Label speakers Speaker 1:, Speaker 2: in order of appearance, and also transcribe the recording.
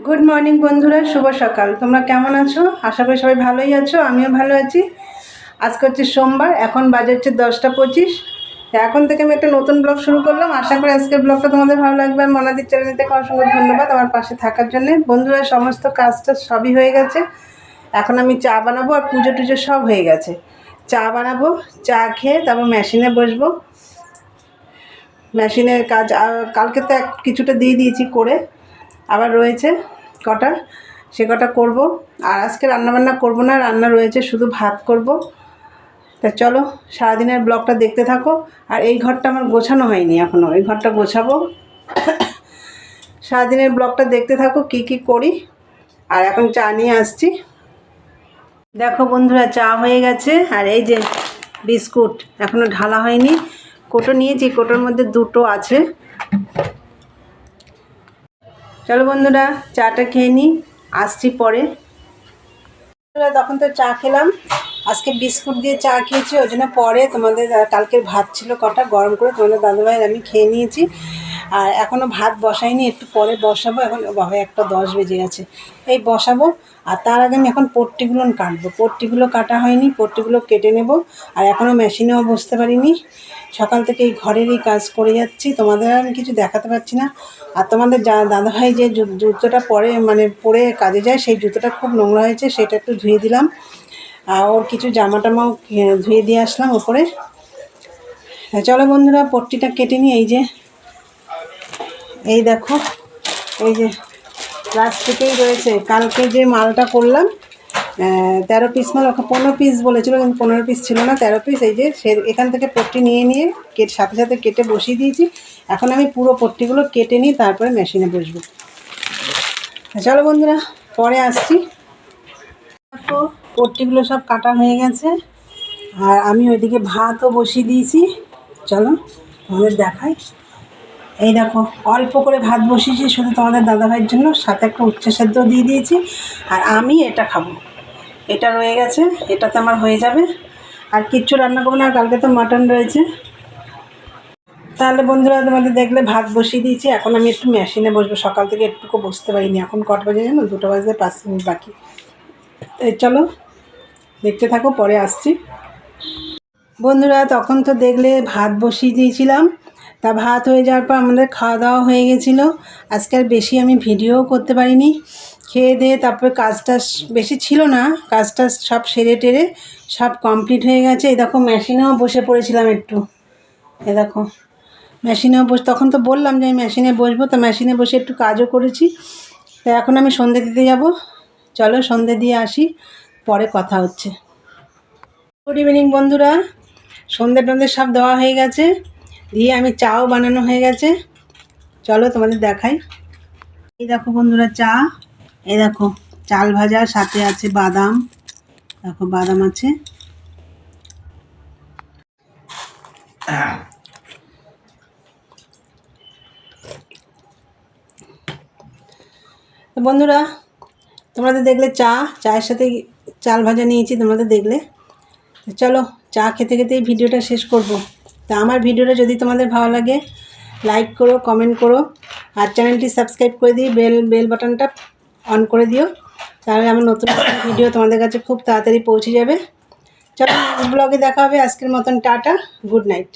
Speaker 1: Good morning বন্ধুরা, শুভ সকাল। তোমরা কেমন আছো? আশা করি সবাই ভালোই আছো, আমিও ভালো আছি। আজকে হচ্ছে সোমবার, এখন বাজে হচ্ছে 10টা 25। এখন থেকে আমি একটা নতুন ব্লগ শুরু করলাম। আশা করি আজকের ব্লগটা তোমাদের ভালো লাগবে। আর মনাদির চ্যানেল থেকে অসংখ্য ধন্যবাদ আমার পাশে থাকার জন্য। বন্ধুরা, সমস্ত কাজটা সবই হয়ে গেছে। এখন আমি চা বানাবো আর পুজো টুজো সব হয়ে গেছে। চা বানাবো, চা খেয়ে তারপর মেশিনে বসবো। মেশিনের কাজ কালকে তো কিছুটা দিয়ে দিয়েছি করে, আবার রয়েছে কটা, সে কটা করবো। আর আজকে রান্নাবান্না করবো না, রান্না রয়েছে, শুধু ভাত করব। তা চলো সারাদিনের ব্লগটা দেখতে থাকো। আর এই ঘরটা আমার গোছানো হয়নি এখনও, এই ঘরটা গোছাবো। সারাদিনের ব্লগটা দেখতে থাকো কি কি করি। আর এখন চা নিয়ে আসছি। দেখো বন্ধুরা, চা হয়ে গেছে। আর এই যে বিস্কুট এখনও ঢালা হয়নি, কোটো নিয়েছি, কোটোর মধ্যে দুটো আছে। চলো বন্ধুরা, চাটা খেয়ে নিই, আসছি পরে। তখন তো চা খেলাম, আজকে বিস্কুট দিয়ে চা খেয়েছি, ওই জন্য পরে তোমাদের কালকের ভাত ছিল কটা, গরম করে তোমাদের দাদুভাইয়ের আমি খেয়ে নিয়েছি। আর এখনও ভাত বসাইনি, একটু পরে বসাবো। এখন বাবা 1:10 বেজে গেছে, এই বসাবো। আর তার আগে আমি এখন পট্টিগুলো কাটবো, পট্টিগুলো কাটা হয়নি, পট্টিগুলো কেটে নেব। আর এখনও মেশিনেও বসতে পারিনি, সকাল থেকে এই ঘরেরই কাজ করে যাচ্ছি। তোমাদের আমি কিছু দেখাতে পারছি না। আর তোমাদের দাদাভাই যে জুতোটা পরে কাজে যায়, সেই জুতোটা খুব নোংরা হয়েছে, সেটা একটু ধুয়ে দিলাম। আর ওর কিছু জামা টামাও ধুয়ে দিয়ে আসলাম ওপরে। চলো বন্ধুরা, পট্টিটা কেটে নিই। এই দেখো, এই যে প্লাস্টিকেই রয়েছে। কালকে যে মালটা করলাম 13 পিস মাল, ওকে 15 পিস বলেছিল, কিন্তু 15 পিস ছিল না, 13 পিস। এই যে এখান থেকে পট্টি নিয়ে সাথে সাথে কেটে বসিয়ে দিয়েছি। এখন আমি পুরো পট্টিগুলো কেটে নিই, তারপরে মেশিনে বসবো। চলো বন্ধুরা, পরে আসছি। দেখো পট্টিগুলো সব কাটা হয়ে গেছে, আর আমি ওইদিকে ভাতও বসিয়ে দিয়েছি। চলো তোমাদের দেখাই। এই দেখো, অল্প করে ভাত বসিয়েছি শুধু তোমাদের দাদাভাইয়ের জন্য, সাথে একটা উচ্ছে সেদ্ধ দিয়ে দিয়েছি। আর আমি এটা খাবো, এটা রয়ে গেছে, এটাতে আমার হয়ে যাবে। আর কিচ্ছু রান্না করবো না, আর কালকে তো মাটন রয়েছে। তাহলে বন্ধুরা, তোমাদের দেখলে ভাত বসিয়ে দিয়েছি, এখন আমি একটু মেশিনে বসবো। সকাল থেকে একটুকু বসতে পারিনি। এখন কটা বাজে জানো? 2টা বাজতে 5 মিনিট বাকি। এই চলো দেখতে থাকো, পরে আসছি। বন্ধুরা, তখন তো দেখলে ভাত বসিয়ে দিয়েছিলাম। তা ভাত হয়ে যাওয়ার পর আমাদের খাওয়া দাওয়া হয়ে গেছিলো। আজকে আর বেশি আমি ভিডিওও করতে পারিনি। খেয়ে দিয়ে তারপরে কাজটা বেশি ছিল না, কাজটা সব সেরে টেরে সব কমপ্লিট হয়ে গেছে। এই দেখো মেশিনেও বসে পড়েছিলাম একটু। এ দেখো মেশিনেও তখন তো বললাম যে আমি মেশিনে বসবো, তো মেশিনে বসে একটু কাজও করেছি। তা এখন আমি সন্ধে দিতে যাব। চলো সন্ধে দিয়ে আসি, পরে কথা হচ্ছে। গুড ইভিনিং বন্ধুরা, সন্ধে টন্ধে সব দেওয়া হয়ে গেছে, দিয়ে আমি চাও বানানো হয়ে গেছে। চলো তোমাদের দেখাই। এই দেখো বন্ধুরা চা, এই দেখো চাল ভাজা, সাথে আছে বাদাম। দেখো বাদাম আছে। তো বন্ধুরা, তোমাদের দেখলে চায়ের সাথে চাল ভাজা নিয়েছি, তোমাদের দেখলে। চলো চা খেতে খেতেই ভিডিওটা শেষ করব। তা আমার ভিডিওটা যদি তোমাদের ভালো লাগে, লাইক করো, কমেন্ট করো, আর চ্যানেলটি সাবস্ক্রাইব করে দিয়ে বেল বাটনটা অন করে দিও, তাহলে আমার নতুন ভিডিও তোমাদের কাছে খুব তাড়াতাড়ি পৌঁছে যাবে। চলো ব্লগে দেখা হবে। আজকের মতন টাটা, গুড নাইট।